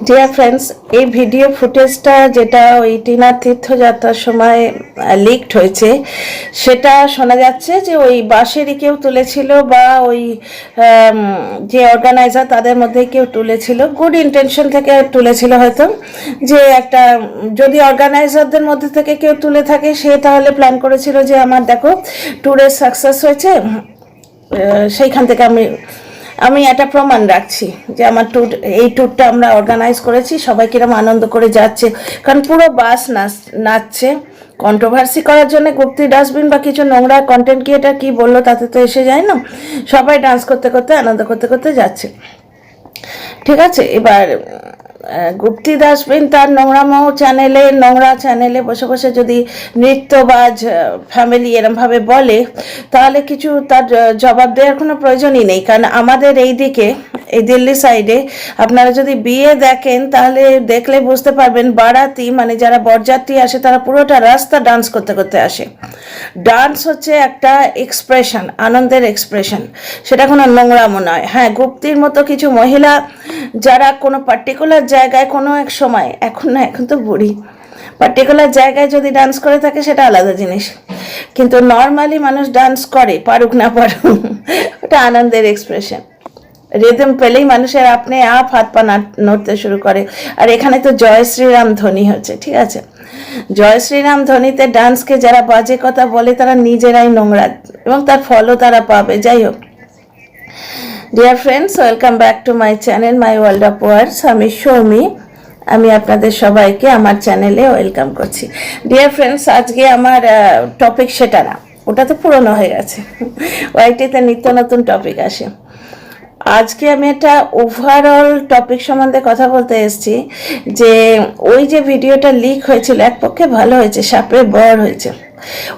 Dear friends, এই video ফুটেজটা যেটা ওই টিনার তীর্থযাত্রার সময় লিকড হয়েছে, সেটা শোনা যাচ্ছে যে ওই বাসেরই কেউ তুলেছিল বা ওই যে অর্গানাইজার তাদের মধ্যে কেউ তুলেছিল, গুড ইন্টেনশন থেকে তুলেছিল হয়তো, যে একটা যদি অর্গানাইজারদের মধ্যে থেকে কেউ তুলে থাকে সে তাহলে প্ল্যান করেছিল যে আমার দেখো ট্যুরের সাকসেস হয়েছে, সেইখান থেকে আমি একটা প্রমাণ রাখছি যে আমার এই ট্যুরটা আমরা অর্গানাইজ করেছি, সবাই কিরম আনন্দ করে যাচ্ছে, কারণ পুরো বাস নাচছে। কন্ট্রোভার্সি করার জন্য গুপ্তি ডাস্টবিন বা কিছু নোংরা কন্টেন্ট ক্রিয়েটার কি বললো তাতে তো এসে যায় না, সবাই ডান্স করতে করতে আনন্দ করতে করতে যাচ্ছে। ঠিক আছে, এবার গুপ্তি ডাস্টবিন তার নোংরা চ্যানেলে বসে বসে যদি নৃত্যবাজ ফ্যামিলি এরমভাবে বলে, তাহলে কিছু তার জবাব দেওয়ার কোনো প্রয়োজনই নেই। কারণ আমাদের এই দিকে, এই দিল্লি সাইডে আপনারা যদি বিয়ে দেখেন তাহলে দেখলে বুঝতে পারবেন, বারাতি মানে যারা বরযাত্রী আসে তারা পুরোটা রাস্তা ডান্স করতে করতে আসে। ডান্স হচ্ছে একটা এক্সপ্রেশন, আনন্দের এক্সপ্রেশন, সেটা কোনো নোংরামো নয়। হ্যাঁ, গুপ্তির মতো কিছু মহিলা যারা কোনো পার্টিকুলার জায়গায় কোনো এক সময়, এখন তো বুড়ি, পার্টিকুলার জায়গায় যদি ডান্স করে থাকে সেটা আলাদা জিনিস, কিন্তু নর্মালি মানুষ ডান্স করে, পারুক না পারুক, ওটা আনন্দের এক্সপ্রেশন। রিদম পেলেই মানুষের আপনি হাত পা নড়তে শুরু করে। আর এখানে তো জয় শ্রীরাম ধ্বনি হচ্ছে, ঠিক আছে, জয় শ্রীরাম ধ্বনিতে ডান্সকে যারা বাজে কথা বলে তারা নিজেরাই নোংরা, এবং তার ফলও তারা পাবে। যাই হোক, dear friends, welcome back to my channel my world of words. আমি সৌমি, আমি আপনাদের সবাইকে আমার চ্যানেলে ওয়েলকাম করছি। ডিয়ার ফ্রেন্ডস, আজকে আমার টপিক সেটা না, ওটা তো পুরনো হয়ে গেছে, ওয়াইটিতে নিত্য নতুন টপিক আসে। আজকে আমি একটা ওভারঅল টপিক সম্বন্ধে কথা বলতে এসেছি, যে ওই যে ভিডিওটা লিক হয়েছিল, এক পক্ষে ভালো হয়েছে, সাপে বর হয়েছে।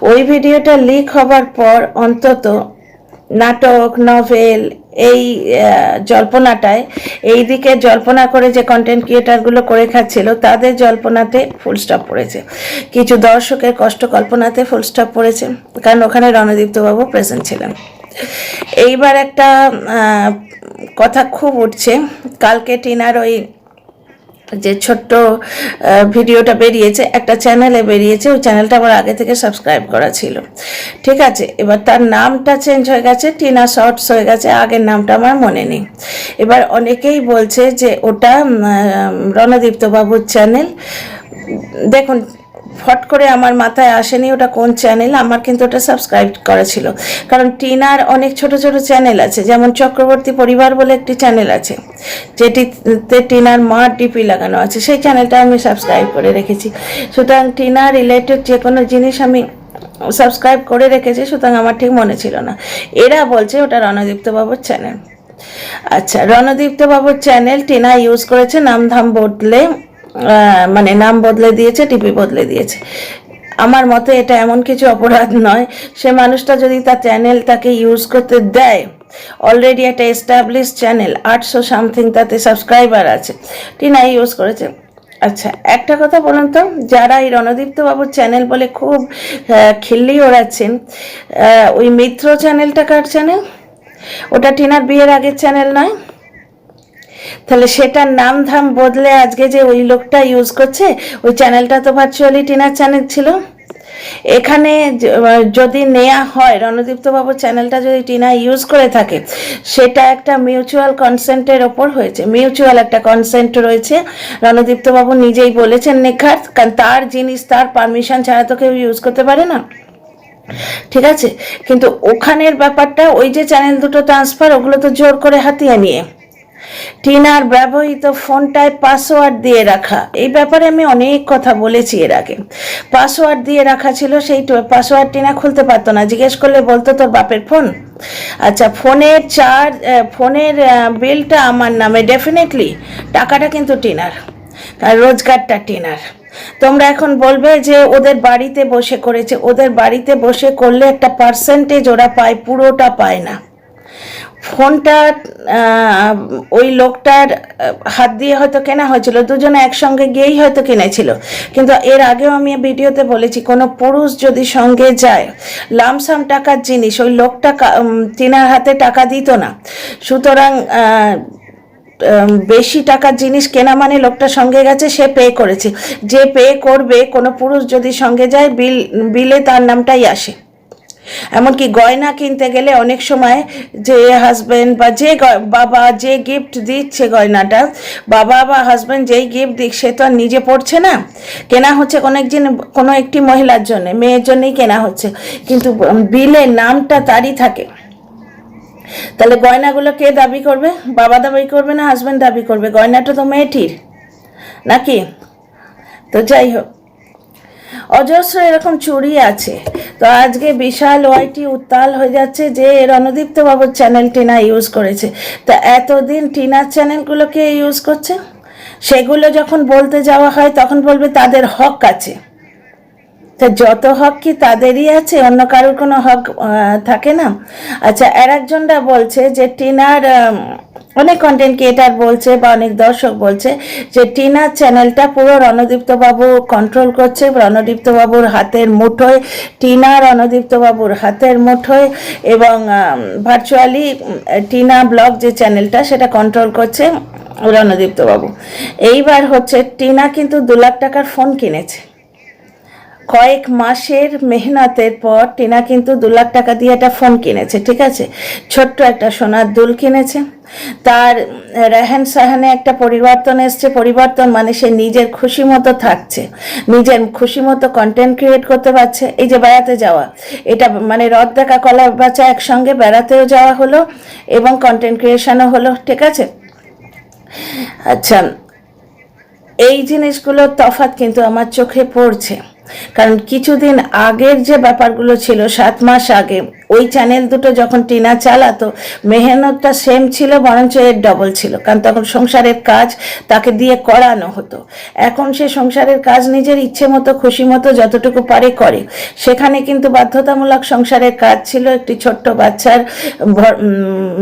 ওই ভিডিওটা লিক হবার পর অন্তত নাটক, নভেল, এই জল্পনাটায়, এই দিকে জল্পনা করে যে কন্টেন্ট ক্রিয়েটারগুলো করে খাচ্ছিল তাদের জল্পনাতে ফুল স্টপ পড়েছে, কিছু দর্শকের কষ্ট কল্পনাতে ফুল স্টপ পড়েছে, কারণ ওখানে রণদীপ্তবাবু প্রেজেন্ট ছিলেন। এইবার একটা কথা খুব উঠছে, কালকে টিনার ওই যে ছোট্ট ভিডিওটা বেরিয়েছে, একটা চ্যানেলে বেরিয়েছে, ওই চ্যানেলটা আমার আগে থেকে সাবস্ক্রাইব করা ছিল, ঠিক আছে। এবার তার নামটা চেঞ্জ হয়ে গেছে, টিনা শর্টস হয়ে গেছে, আগের নামটা আমার মনে নেই। এবার অনেকেই বলছে যে ওটা রণদীপ্তবাবুর চ্যানেল। দেখুন, ফট করে আমার মাথায় আসেনি ওটা কোন চ্যানেল, আমার কিন্তু ওটা সাবস্ক্রাইব করা ছিল, কারণ টিনার অনেক ছোট ছোট চ্যানেল আছে, যেমন চক্রবর্তী পরিবার বলে একটি চ্যানেল আছে যেটিতে টিনার মা ডিপি লাগানো আছে, সেই চ্যানেলটা আমি সাবস্ক্রাইব করে রেখেছি। সুতরাং টিনা রিলেটেড যে কোনো জিনিস আমি সাবস্ক্রাইব করে রেখেছি, সুতরাং আমার ঠিক মনে ছিল না। এরা বলছে ওটা রণদীপ্তবাবুর চ্যানেল। আচ্ছা, রণদীপ্তবাবুর চ্যানেল টিনা ইউজ করেছে, নামধাম বদলে, মানে নাম বদলে দিয়েছে, টিপি বদলে দিয়েছে। আমার মতে এটা এমন কিছু অপরাধ নয়, সে মানুষটা যদি তার চ্যানেলটাকে ইউজ করতে দেয়, অলরেডি একটা এস্টাবলিশ চ্যানেল, 800 সামথিং তাতে সাবস্ক্রাইবার আছে, টিনা ইউজ করেছে। আচ্ছা, একটা কথা বলুন তো, যারা এই রণদীপ্তবাবুর চ্যানেল বলে খুব খিল্লি ওড়াচ্ছেন, ওই মিত্র চ্যানেলটা কার চ্যানেল? ওটা টিনার বিয়ের আগের চ্যানেল নয়? তাহলে সেটার নাম ধাম বদলে আজকে যে ওই লোকটা ইউজ করছে, ওই চ্যানেলটা তো ভার্চুয়ালি টিনার চ্যানেল ছিল। এখানে যদি নেওয়া হয়, রণদীপ্তবাবুর চ্যানেলটা যদি টিনা ইউজ করে থাকে, সেটা একটা মিউচুয়াল কনসেন্টের ওপর হয়েছে, মিউচুয়াল একটা কনসেন্ট রয়েছে, রণদীপ্তবাবু নিজেই বলেছেন নিখাত, কারণ তার জিনিস তার পারমিশন ছাড়া তো কেউ ইউজ করতে পারে না, ঠিক আছে। কিন্তু ওখানের ব্যাপারটা, ওই যে চ্যানেল দুটো ট্রান্সফার, ওগুলো তো জোর করে হাতিয়ে নিয়ে টিনার ব্যবহৃত ফোনটায় পাসওয়ার্ড দিয়ে রাখা, এই ব্যাপারে আমি অনেক কথা বলেছি এর আগে। পাসওয়ার্ড দিয়ে রাখা ছিল, সেই পাসওয়ার্ড টিনা খুলতে পারতো না, জিজ্ঞেস করলে বলতো তোর বাপের ফোন। আচ্ছা, ফোনের বিলটা আমার নামে, ডেফিনেটলি টাকাটা কিন্তু টিনার, আর রোজগারটা টিনার। তোমরা এখন বলবে যে ওদের বাড়িতে বসে করেছে, ওদের বাড়িতে বসে করলে একটা পার্সেন্টেজ ওরা পায়, পুরোটা পায় না। ফোনটা ওই লোকটার হাত দিয়ে হয়তো কেনা হয়েছিল, দুজনে একসঙ্গে গিয়েই হয়তো কিনেছিল, কিন্তু এর আগেও আমি ভিডিওতে বলেছি, কোনো পুরুষ যদি সঙ্গে যায়, লামসাম টাকার জিনিস ওই লোকটা টিনার হাতে টাকা দিত না। সুতরাং বেশি টাকার জিনিস কেনা মানে লোকটা সঙ্গে গেছে, সে পে করেছে। যে পে করবে, কোনো পুরুষ যদি সঙ্গে যায়, বিলে তার নামটাই আসে। এমনকি গয়না কিনতে গেলে অনেক সময় যে হাজব্যান্ড বা যে বাবা যে গিফট দিচ্ছে গয়নাটা, বাবা বা হাজব্যান্ড যেই গিফট দিক, সে তো আর নিজে পড়ছে না, কেনা হচ্ছে কোনো একটি মহিলার জন্য, মেয়ের জন্যই কেনা হচ্ছে, কিন্তু বিলে নামটা তারই থাকে। তাহলে গয়নাগুলো কে দাবি করবে? বাবা দাবি করবে না হাজব্যান্ড দাবি করবে? গয়নাটা তো মেয়েটির নাকি? তো যাই হোক, অজস্র এরকম চুরি আছে। তো আজকে বিশাল ওয়াইটি উত্তাল হয়ে যাচ্ছে যে রণদীপ্ত বাবুর চ্যানেল টিনা ইউজ করেছে। তা এতদিন টিনার চ্যানেলগুলোকে ইউজ করছে, সেগুলো যখন বলতে যাওয়া হয় তখন বলবে তাদের হক আছে। তা যত হক কি তাদেরই আছে, অন্য কারোর কোনো হক থাকে না? আচ্ছা, একজনরা বলছে যে টিনার অনেক কন্টেন্ট ক্রিয়েটার বলছে বা অনেক দর্শক বলছে যে টিনার চ্যানেলটা পুরো রণদীপ্ত বাবু কন্ট্রোল করছে, রণদীপ্ত বাবুর হাতের মুঠোয়, টিনা রণদীপ্ত বাবুর হাতের মুঠোয়, এবং ভার্চুয়ালি টিনা ব্লগ যে চ্যানেলটা সেটা কন্ট্রোল করছে রণদীপ্ত বাবু। এইবার হচ্ছে টিনা কিন্তু 2 লাখ টাকার ফোন কিনেছে। কয়েক মাসের মেহনতের পর টিনা কিন্তু 2 লাখ টাকা দিয়ে একটা ফোন কিনেছে, ঠিক আছে? ছোট্ট একটা সোনার দুল কিনেছে। তার রেহান সাহানে একটা পরিবর্তন এসছে। পরিবর্তন মানে সে নিজের খুশি মতো থাকছে, নিজের খুশি মতো কন্টেন্ট ক্রিয়েট করতে পারছে। এই যে বেড়াতে যাওয়া, এটা মানে রথ দেখা কলা বাচ্চা একসঙ্গে বেড়াতেও যাওয়া হলো এবং কন্টেন্ট ক্রিয়েশনও হলো, ঠিক আছে? আচ্ছা, এই জিনিসগুলোর তফাৎ কিন্তু আমার চোখে পড়ছে। কারণ কিছুদিন আগের যে ব্যাপারগুলো ছিল, 7 মাস আগে, ওই চ্যানেল দুটো যখন টিনা চালাতো, মেহনতটা সেম ছিল, বরঞ্চ এর ডবল ছিল, কারণ তখন সংসারের কাজ তাকে দিয়ে করানো হতো। এখন সে সংসারের কাজ নিজের ইচ্ছে মতো খুশি মতো যতটুকু পারে করে। সেখানে কিন্তু বাধ্যতামূলক সংসারের কাজ ছিল, একটি ছোট্ট বাচ্চার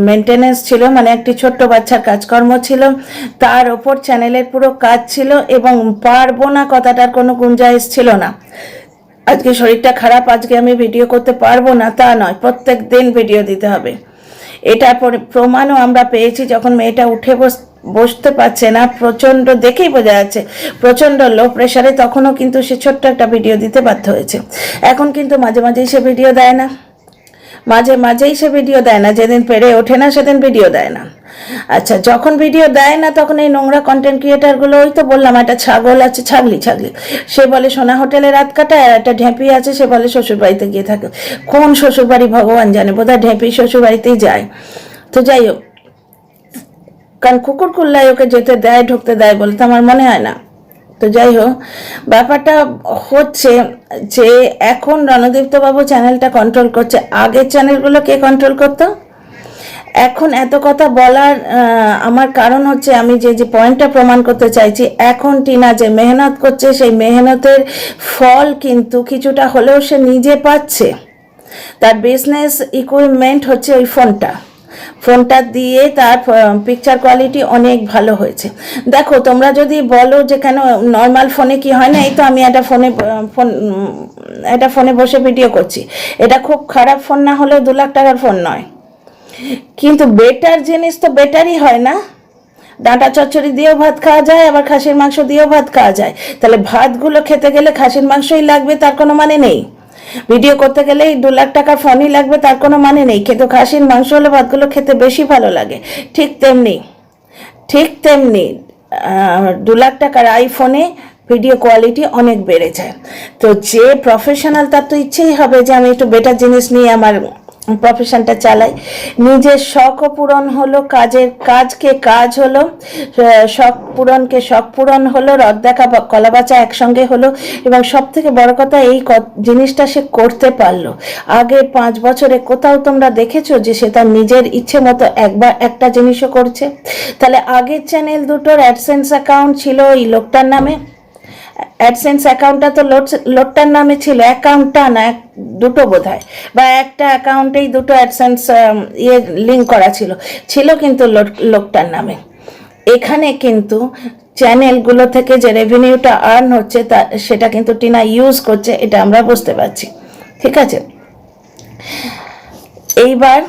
মেনটেনেন্স ছিল, মানে একটি ছোট্ট বাচ্চার কাজকর্ম ছিল, তার ওপর চ্যানেলের পুরো কাজ ছিল, এবং পারবো না কথাটার কোনো গুঞ্জাইশ ছিল না। আজকে শরীরটা খারাপ, আজকে আমি ভিডিও করতে পারবো না তা নয়, প্রত্যেক দিন ভিডিও দিতে হবে। এটার প্রমাণও আমরা পেয়েছি, যখন মেয়েটা উঠে বসতে পারছে না, প্রচণ্ড, দেখেই বোঝা যাচ্ছে প্রচণ্ড লো প্রেশারে, তখনও কিন্তু সে ছোট্ট একটা ভিডিও দিতে বাধ্য হয়েছে। এখন কিন্তু মাঝে মাঝেই সে ভিডিও দেয় না, মাঝে মাঝেই সে ভিডিও দেয় না, যেদিন পেরে ওঠে না সেদিন ভিডিও দেয় না। আচ্ছা, যখন ভিডিও দেয় না তখন এই নোংরা কন্টেন্ট ক্রিয়েটারগুলো, ওই তো বললাম একটা ছাগল আছে, ছাগলি, সে বলে সোনা হোটেলে রাত কাটায়, আর একটা ঢেঁপি আছে, সে বলে শ্বশুরবাড়িতে গিয়ে থাকে। কোন শ্বশুরবাড়ি ভগবান জানে, বোধহয় ঢেঁপি শ্বশুরবাড়িতেই যায়। তো যাই হোক, কারণ কুকুর কুল্লাই ওকে যেতে দেয়, ঢুকতে দেয় বলে তো আমার মনে হয় না। তো যাই হোক, ব্যাপারটা হচ্ছে যে এখন রণদীপ্ত বাবু চ্যানেলটা কন্ট্রোল করছে। আগের চ্যানেলগুলো কে কন্ট্রোল করতো? এখন এত কথা বলার আমার কারণ হচ্ছে, আমি যে পয়েন্টটা প্রমাণ করতে চাইছি, এখন টিনা যে মেহনত করছে, সেই মেহনতের ফল কিন্তু কিছুটা হলেও সে নিজে পাচ্ছে। তার বিজনেস ইকুইপমেন্ট হচ্ছে ওই ফোনটা দিয়ে তার পিকচার কোয়ালিটি অনেক ভালো হয়েছে। দেখো, তোমরা যদি বলো যে কেন নর্মাল ফোনে কি হয় না, এই তো আমি একটা ফোনে বসে ভিডিও করছি, এটা খুব খারাপ ফোন না হলেও 2 লাখ টাকার ফোন নয়, কিন্তু বেটার জিনিস তো বেটারই হয় না? ডাঁটা চচ্চড়ি দিয়েও ভাত খাওয়া যায়, আবার খাসির মাংস দিয়েও ভাত খাওয়া যায়। তাহলে ভাতগুলো খেতে গেলে খাসির মাংসই লাগবে তার কোনো মানে নেই, ভিডিও করতে গেলেই 2 লাখ টাকার ফোনই লাগবে তার কোনো মানে নেই, কিন্তু খাসির মাংস হলে ভাতগুলো খেতে বেশি ভালো লাগে। ঠিক তেমনি 2 লাখ টাকার আইফোনে ভিডিও কোয়ালিটি অনেক বেড়ে যায়। তো যে প্রফেশনাল, তার তো ইচ্ছেই হবে যে আমি একটু বেটার জিনিস নিয়ে আমার প্রফেশনটা চালাই। নিজের শখও পূরণ হলো, কাজকে কাজ হলো, শখ পূরণ হলো, রথ দেখা কলা বাঁচা একসঙ্গে হলো, এবং সব থেকে বড় কথা এই জিনিসটা সে করতে পারলো। আগে 5 বছরে কোথাও তোমরা দেখেছো যে সে তার নিজের ইচ্ছে মতো একবার একটা জিনিসও করছে? তাহলে আগের চ্যানেল দুটোর অ্যাডসেন্স অ্যাকাউন্ট ছিল ওই লোকটার নামে, অ্যাডসেন্স অ্যাকাউন্টটা তো লোকটার নামে ছিল, অ্যাকাউন্টটা না, দুটো বোধহয়, বা একটা অ্যাকাউন্টেই দুটো অ্যাডসেন্স লিঙ্ক করা ছিল কিন্তু লোকটার নামে। এখানে কিন্তু চ্যানেলগুলো থেকে যে রেভিনিউটা আর্ন হচ্ছে সেটা কিন্তু টিনা ইউজ করছে, এটা আমরা বুঝতে পারছি, ঠিক আছে? এইবার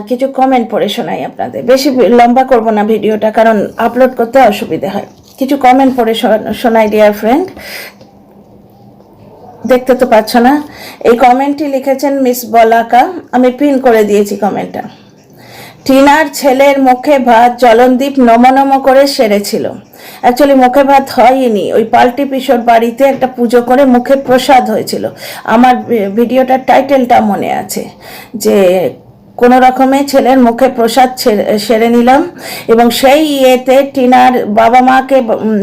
কিছু কমেন্ট পড়ে শোনাই আপনাদের, বেশি লম্বা করব না ভিডিওটা, কারণ আপলোড করতে অসুবিধা হয়। কিছু কমেন্ট পড়ে শোনাই ডিয়ার ফ্রেন্ড, দেখতে তো পাচ্ছ না। এই কমেন্টটি লিখেছেন মিস বলাকা, আমি পিন করে দিয়েছি কমেন্টটা। টিনার ছেলের মুখে ভাত জলনদীপ নম করে সেরেছিল। অ্যাকচুয়ালি মুখে ভাত হয়নি, ওই পাল্টি পিসোর বাড়িতে একটা পুজো করে মুখে প্রসাদ হয়েছিল। আমার ভিডিওটার টাইটেলটা মনে আছে, যে কোনো রকমে ছেলের মুখে প্রসাদ সেরে নিলাম। এবং সেই ইয়েতে টিনার বাবা মাকে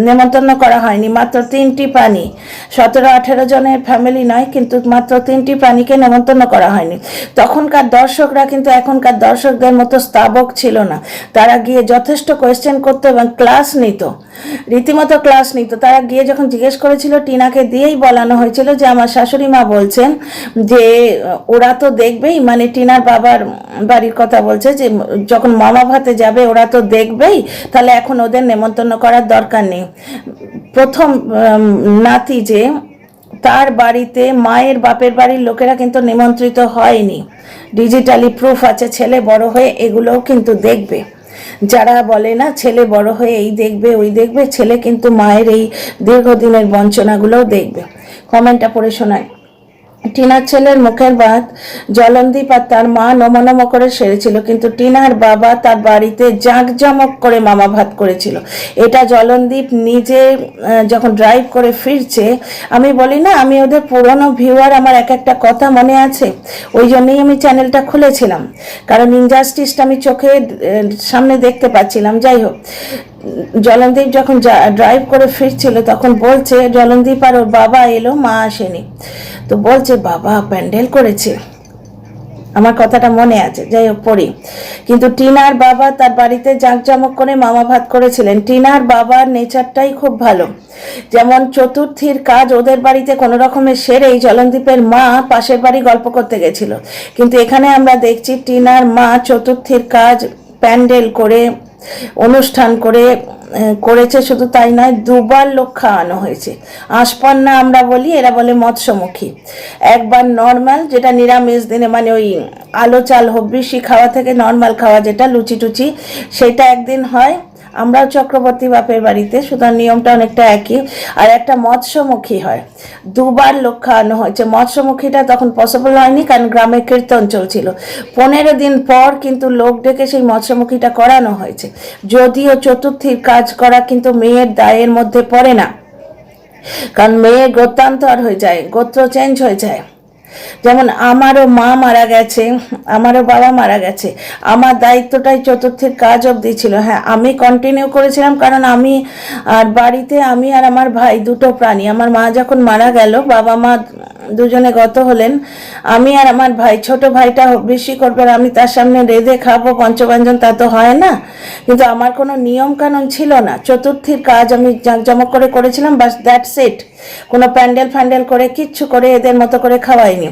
নেমন্তন্ন করা হয়নি, মাত্র 3টি প্রাণী, 17-18 জনের ফ্যামিলি নয়, কিন্তু মাত্র 3টি প্রাণীকে নেমন্তন্ন করা হয়নি। তখনকার দর্শকরা কিন্তু এখনকার দর্শকদের মতো স্তাবক ছিল না, তারা গিয়ে যথেষ্ট কোয়েশ্চেন করতো এবং ক্লাস নিত, রীতিমতো ক্লাস নিত। তারা গিয়ে যখন জিজ্ঞেস করেছিল, টিনাকে দিয়েই বলানো হয়েছিল যে আমার শাশুড়ি মা বলছেন যে ওরা তো দেখবেই, মানে টিনার বাবার বাড়ির কথা বলছে, যে যখন মামা ভাতে যাবে ওরা তো দেখবেই, তাহলে এখন ওদের নেমন্তন্ন করার দরকার নেই। প্রথম নাতি যে, তার বাড়িতে মায়ের বাপের বাড়ির লোকেরা কিন্তু নিমন্ত্রিত হয়নি, ডিজিটালি প্রুফ আছে। ছেলে বড় হয়ে এগুলোও কিন্তু দেখবে, যারা বলে না ছেলে বড় হয়ে এই দেখবে ওই দেখবে, ছেলে কিন্তু মায়ের এই দীর্ঘদিনের বঞ্চনাগুলোও দেখবে। কমেন্টটা পড়ে শোনায়। টিনার ছেলের মুখের ভাত জলনদীপ আর তার মা নম করে সেরেছিল, কিন্তু টিনার বাবা তার বাড়িতে জাঁকজমক করে মামা ভাত করেছিল। এটা জলনদীপ নিজে যখন ড্রাইভ করে ফিরছে, আমি বলি না আমি ওদের পুরনো ভিউয়ার, আমার এক একটা কথা মনে আছে, ওই জন্যই আমি চ্যানেলটা খুলেছিলাম, কারণ ইনজাস্টিসটা আমি চোখে সামনে দেখতে পাচ্ছিলাম। যাই হোক, জলনদীপ যখন ড্রাইভ করে ফিরছিল তখন বলছে, জলনদীপ আর ওর বাবা এলো, মা আসেনি, তো বলছে বাবা প্যান্ডেল করেছে, আমার কথাটা মনে আছে। যাই হোক পড়ি, কিন্তু টিনার বাবা তার বাড়িতে জাঁকজমক করে মামা ভাত করেছিলেন। টিনার বাবার নেচারটাই খুব ভালো, যেমন চতুর্থীর কাজ ওদের বাড়িতে কোনো রকমের সেরেই জলনদীপের মা পাশের বাড়ি গল্প করতে গেছিল, কিন্তু এখানে আমরা দেখছি টিনার মা চতুর্থীর কাজ প্যান্ডেল করে অনুষ্ঠান করে করেছে। শুধু তাই নয়, 2বার লোক খাওয়ানো হয়েছে। আশপন্না আমরা বলি, এরা বলে মৎস্যমুখী। একবার নর্মাল, যেটা নিরামিষ দিনে, মানে ওই আলো চাল হব্বিসি খাওয়া থেকে নর্মাল খাওয়া, যেটা লুচি টুচি, সেটা একদিন হয়। আমরাও চক্রবর্তী বাপের বাড়িতে, সুতরাং নিয়মটা অনেকটা একই। আর একটা মৎস্যমুখী হয়, 2বার লোক খাওয়ানো হয়েছে। মৎস্যমুখীটা তখন পসিবল হয়নি, কারণ গ্রামে কীর্তন চলছিল। 15 দিন পর কিন্তু লোক ডেকে সেই মৎস্যমুখীটা করানো হয়েছে। যদিও চতুর্থীর কাজ করা কিন্তু মেয়ের দায়ের মধ্যে পড়ে না, কারণ মেয়ের গোত্রান্তর হয়ে যায়, গোত্র চেঞ্জ হয়ে যায়। যেমন আমারও মা মারা গেছে, আমারও বাবা মারা গেছে, আমার দায়িত্বটাই চতুর্থীর কাজ অবধি ছিল। হ্যাঁ, আমি কন্টিনিউ করেছিলাম, কারণ আমি আর বাড়িতে আমি আর আমার ভাই, 2টো প্রাণী। আমার মা যখন মারা গেল, বাবা মা দুজনে গত হলেন, আমি আর আমার ভাই, ছোট ভাইটা বেশি করবে, আমি তার সামনে রেঁধে খাবো পঞ্চব্যঞ্জন, তা তো হয় না। কিন্তু আমার কোনো নিয়ম কানুন ছিল না, চতুর্থীর কাজ আমি জাঁকজমক করে করেছিলাম, বাস দ্যাটস ইট। কোনো প্যান্ডেল ফ্যান্ডেল করে কিচ্ছু করে এদের মতো করে খাওয়াইনি।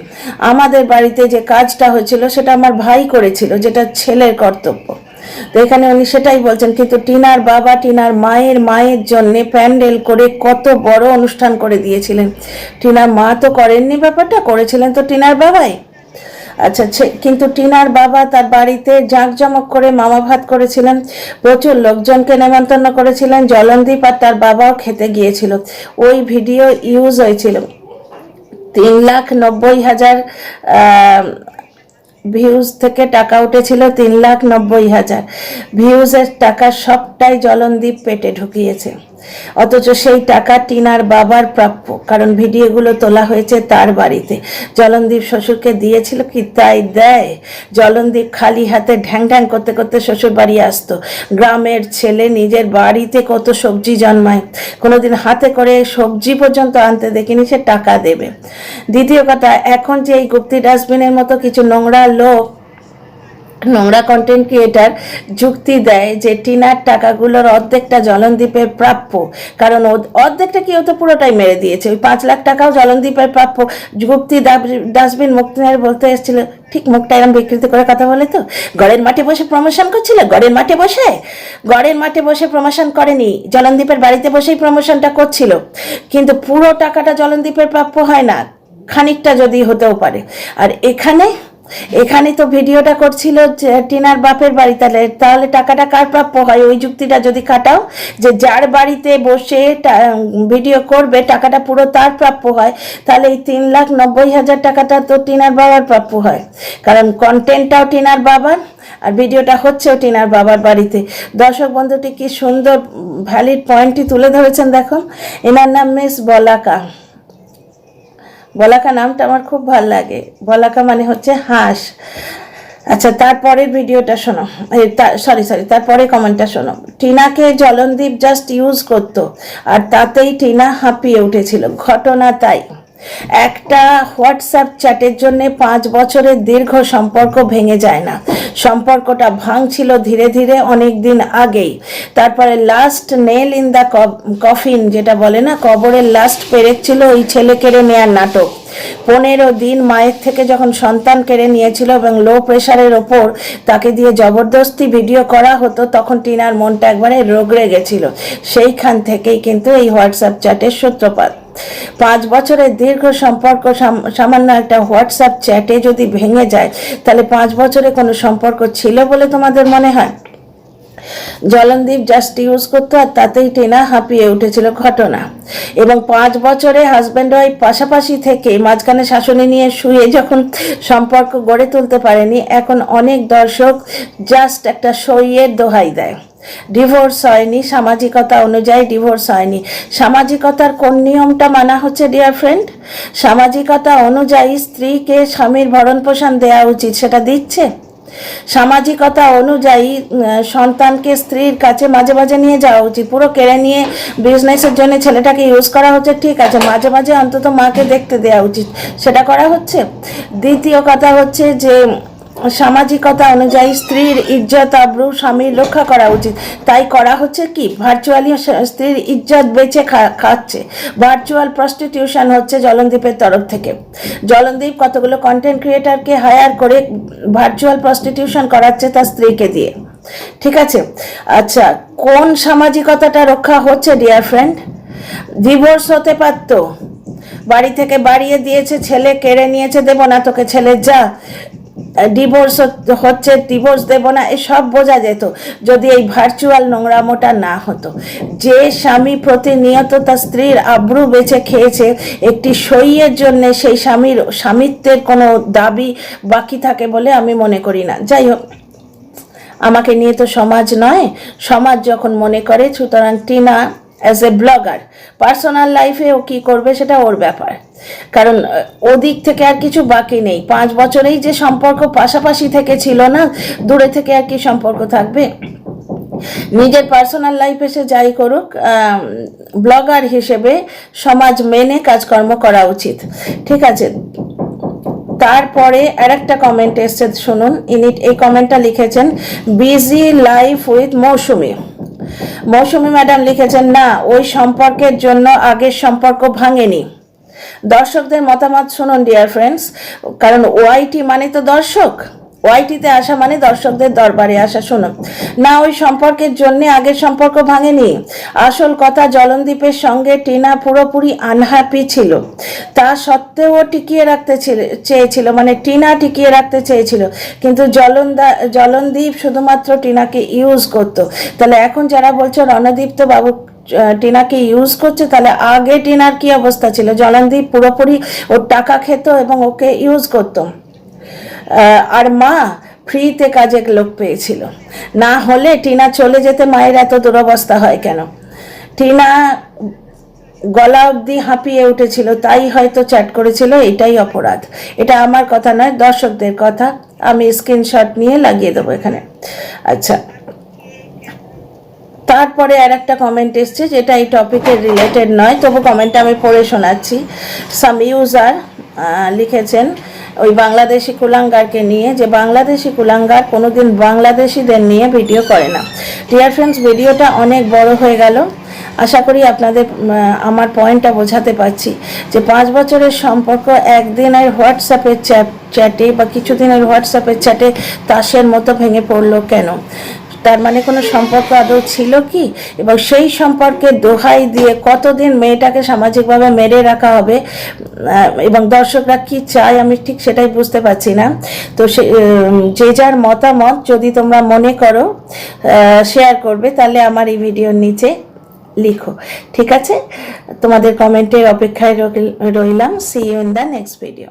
আমাদের বাড়িতে যে কাজটা হয়েছিল সেটা আমার ভাই করেছিল, যেটা ছেলের কর্তব্য। তো এখানে উনি সেটাই বলছেন। কিন্তু টিনার বাবা টিনার মায়ের জন্যে প্যান্ডেল করে কত বড় অনুষ্ঠান করে দিয়েছিলেন। টিনার মা তো করেননি, ব্যাপারটা করেছিলেন তো টিনার বাবাই। আচ্ছা, কিন্তু টিনার বাবা তার বাড়িতে জাঁকজমক করে মামা ভাত করেছিলেন, প্রচুর লোকজনকে নেমন্তন্ন করেছিলেন। জলনদীপ আর তার বাবাও খেতে গিয়েছিল। ওই ভিডিও ইউজ হয়েছিল, 3,90,000 ভিউজ থেকে টাকা উঠেছিল, 3,90,000 ভিউজের টাকা সবটাই জলনদীপ পেটে ঢুকিয়েছে। অথচ সেই টাকা টিনার বাবার প্রাপ্য, কারণ ভিডিওগুলো তোলা হয়েছে তার বাড়িতে। জলনদীপ শ্বশুরকে দিয়েছিল কি? তাই দেয়। জলনদীপ খালি হাতে ঢ্যাং ঢ্যাং করতে করতে শ্বশুর বাড়ি আসতো। গ্রামের ছেলে নিজের বাড়িতে কত সবজি জন্মায়, কোনোদিন হাতে করে সবজি পর্যন্ত আনতে দেখিনি, সে টাকা দেবে। দ্বিতীয় কথা, এখন যে এই গুপ্তি ডাস্টবিনের মতো কিছু নোংরা লোক, নোংরা কন্টেন্ট ক্রিয়েটার যুক্তি দেয় যে টিনার টাকাগুলোর অর্ধেকটা জলনদীপের প্রাপ্য, কারণ অর্ধেকটা কি, ও তো পুরোটাই মেরে দিয়েছে। ওই 5 লাখ টাকাও জলনদীপের প্রাপ্য। গুপ্তি ডাস্টবিন মুক্তিনার বলতে এসেছিল, ঠিক মুখটা এরম বিকৃত করে কথা বলে, তো গড়ের মাঠে বসে প্রমোশন করছিল, গড়ের মাঠে বসে প্রমোশন করেনি, জলনদীপের বাড়িতে বসেই প্রমোশনটা করছিল। কিন্তু পুরো টাকাটা জলনদীপের প্রাপ্য হয় না, খানিকটা যদি হতেও পারে। আর এখানে এখানে তো ভিডিওটা করছিল টিনার বাপের বাড়ি, তাহলে টাকাটা কার প্রাপ্য হয়? ওই যুক্তিটা যদি কাটাও যে যার বাড়িতে বসে ভিডিও করবে টাকাটা পুরো তার প্রাপ্য হয়, তাহলে এই 3,90,000 টাকাটা তো টিনার বাবার প্রাপ্য হয়, কারণ কন্টেন্টটাও টিনার বাবার আর ভিডিওটা হচ্ছেও টিনার বাবার বাড়িতে। দর্শক বন্ধুটি কি সুন্দর ভ্যালিড পয়েন্টটি তুলে ধরেছেন। দেখো, এনার নাম মিস বলাকা। বলাকা নামটা আমার খুব ভাল লাগে, বলাকা মানে হচ্ছে হাঁস। আচ্ছা, তারপরের ভিডিওটা শোনো, তারপরে কমেন্টটা শোনো। টিনাকে জলনদীপ জাস্ট ইউজ করতো আর তাতেই টিনা হাঁপিয়ে উঠেছিল, ঘটনা তাই। একটা হোয়াটসঅ্যাপ চ্যাটের জন্য 5 বছরের দীর্ঘ সম্পর্ক ভেঙে যায় না, সম্পর্কটা ভাঙছিল ধীরে ধীরে অনেক দিন আগেই। তারপরে last nail in the coffin যেটা বলে না, কবরের লাস্ট পেরেক ছিল ওই ছেলে কেড়ে নেয়ার নাটক। 15 দিন মায়ের থেকে যখন সন্তান কেড়ে নিয়েছিল এবং লো প্রেশারের ওপর তাকে দিয়ে জবরদস্তি ভিডিও করা হতো, তখন টিনার মনটা একবারে রগড়ে গেছিল। সেইখান থেকেই কিন্তু এই হোয়াটসঅ্যাপ চ্যাটের সূত্রপাত। 5 বছরের দীর্ঘ সম্পর্ক সামান্য একটা হোয়াটসঅ্যাপ চ্যাটে যদি ভেঙে যায়, তাহলে 5 বছরে কোনো সম্পর্ক ছিল বলে তোমাদের মনে হয়? জলনদীপ জাস্ট ইউজ করতো আর তাতেই টিনা হাঁপিয়ে উঠেছিল, ঘটনা। এবং 5 বছরে হাজব্যান্ড ওয়াইফ পাশাপাশি থেকে মাঝখানে শাশুড়ি নিয়ে শুয়ে যখন সম্পর্ক গড়ে তুলতে পারেনি, এখন অনেক দর্শক জাস্ট একটা সইয়ের দোহাই দেয়। ডিভোর্স হয়নি, সামাজিকতা অনুযায়ী ডিভোর্স হয়নি। সামাজিকতার কোন নিয়মটা মানা হচ্ছে ডিয়ার ফ্রেন্ড? সামাজিকতা অনুযায়ী স্ত্রীকে স্বামীর ভরণ পোষণ দেওয়া উচিত, সেটা দিচ্ছে? সামাজিকতা অনুযায়ী সন্তানকে স্ত্রীর কাছে মাঝে মাঝে নিয়ে যাওয়া উচিত, পুরো কেড়ে নিয়ে বিজনেসের জন্য ছেলেটাকে ইউজ করা হচ্ছে, ঠিক আছে, মাঝে মাঝে অন্তত মাকে দেখতে দেওয়া উচিত, সেটা করা হচ্ছে? দ্বিতীয় কথা হচ্ছে যে সামাজিকতা অনুযায়ী স্ত্রীর ইজ্জত আবরু স্বামীর রক্ষা করা উচিত, তাই করা হচ্ছে কি? ভার্চুয়ালি স্ত্রীর ইজ্জত বেঁচে খাচ্ছে। ভার্চুয়াল প্রস্টিটিউশন হচ্ছে জলনদীপের তরফ থেকে। জলনদীপ কতগুলো কন্টেন্ট ক্রিয়েটারকে হায়ার করে ভার্চুয়াল প্রস্টিটিউশন করাচ্ছে তার স্ত্রীকে দিয়ে, ঠিক আছে? আচ্ছা, কোন সামাজিকতাটা রক্ষা হচ্ছে ডিয়ার ফ্রেন্ড? ডিভোর্স হতে পারত, বাড়ি থেকে বাড়িয়ে দিয়েছে, ছেলে কেড়ে নিয়েছে, দেব না তোকে ছেলে যা, ডিভোর্স হচ্ছে, ডিভোর্স দেব না, এসব বোঝা যেত যদি এই ভার্চুয়াল নোংরামোটা না হতো। যে স্বামী প্রতিনিয়ত তার স্ত্রীর আব্রু বেঁচে খেয়েছে, একটি সইয়ের জন্য সেই স্বামীর স্বামিত্বের কোনো দাবি বাকি থাকে বলে আমি মনে করি না। যাই হোক, আমাকে নিয়ে তো সমাজ নয়, সমাজ যখন মনে করে, সুতরাং Tina as a blogger personal লাইফে ও কী করবে সেটা ওর ব্যাপার, কারণ ওদিক থেকে আর কিছু বাকি নেই। 5 বছরেই যে সম্পর্ক পাশাপাশি থেকে ছিল না, দূরে থেকে আর কি সম্পর্ক থাকবে? নিজের পার্সোনাল লাইফ এসে যাই করুক, ব্লগার হিসেবে সমাজ মেনে কাজকর্ম করা উচিত, ঠিক আছে? তারপরে আরেকটা কমেন্ট এসছে, শুনুন। এই কমেন্টটা লিখেছেন busy life with Mousumi. Mousumi madam লিখেছেন, না, ওই সম্পর্কের জন্য আগের সম্পর্ক ভাঙেনি। দর্শকদের মতামত শুনুন ডিয়ার ফ্রেন্ডস, কারণ ওআইটি মানে তো দর্শক, ওআইটিতে আসা মানে দর্শকদের দরবারে আসা। শুনুন, না, ওই সম্পর্কের জন্য আগের সম্পর্ক ভাঙেনি। আসল কথা, জলনদীপের সঙ্গে টিনা পুরোপুরি আনহ্যাপি ছিল, তা সত্ত্বেও টিকিয়ে রাখতে চেয়েছিল, মানে টিনা টিকিয়ে রাখতে চেয়েছিল, কিন্তু জলনদীপ শুধুমাত্র টিনাকে ইউজ করতো। তাহলে এখন যারা বলছে রণদীপ তো বাবু টিনাকে ইউজ করছে, তাহলে আগে টিনার কি অবস্থা ছিল? জলনদীপ পুরোপুরি ওর টাকা খেত এবং ওকে ইউজ করতো, আর মা ফ্রিতে কাজে লোক পেয়েছিল। না হলে টিনা চলে যেতে মায়ের এত দুরবস্থা হয় কেন? টিনা গলা অবধি হাঁপিয়ে উঠেছিল, তাই হয়তো চ্যাট করেছিল, এটাই অপরাধ। এটা আমার কথা নয়, দর্শকদের কথা। আমি স্ক্রিনশট নিয়ে লাগিয়ে দেবো এখানে। আচ্ছা, তারপরে আর একটা কমেন্ট এসছে যেটা এই টপিকের রিলেটেড নয়, তবু কমেন্টটা আমি পড়ে শোনাচ্ছি। সাম ইউজার লিখেছেন ওই বাংলাদেশি কুলাঙ্গারকে নিয়ে, যে বাংলাদেশি কুলাঙ্গার কোনোদিন বাংলাদেশিদের নিয়ে ভিডিও করে না। ডিয়ার ফ্রেন্ডস, ভিডিওটা অনেক বড় হয়ে গেল, আশা করি আপনাদের আমার পয়েন্টটা বোঝাতে পারছি যে 5 বছরের সম্পর্ক একদিনের হোয়াটসঅ্যাপের চ্যাটে বা কিছুদিনের হোয়াটসঅ্যাপের চ্যাটে তাসের মতো ভেঙে পড়লো কেন? তার মানে কোনো সম্পর্ক আদৌ ছিল কি, এবং সেই সম্পর্কে দোহাই দিয়ে কতদিন মেয়েটাকে সামাজিকভাবে মেরে রাখা হবে, এবং দর্শকরা কি চায় আমি ঠিক সেটাই বুঝতে পারছি না। তো যে যার মতামত যদি তোমরা মনে করো শেয়ার করবে, তাহলে আমার এই ভিডিওর নিচে লিখো, ঠিক আছে? তোমাদের কমেন্টের অপেক্ষায় রইলাম। See you in the next video.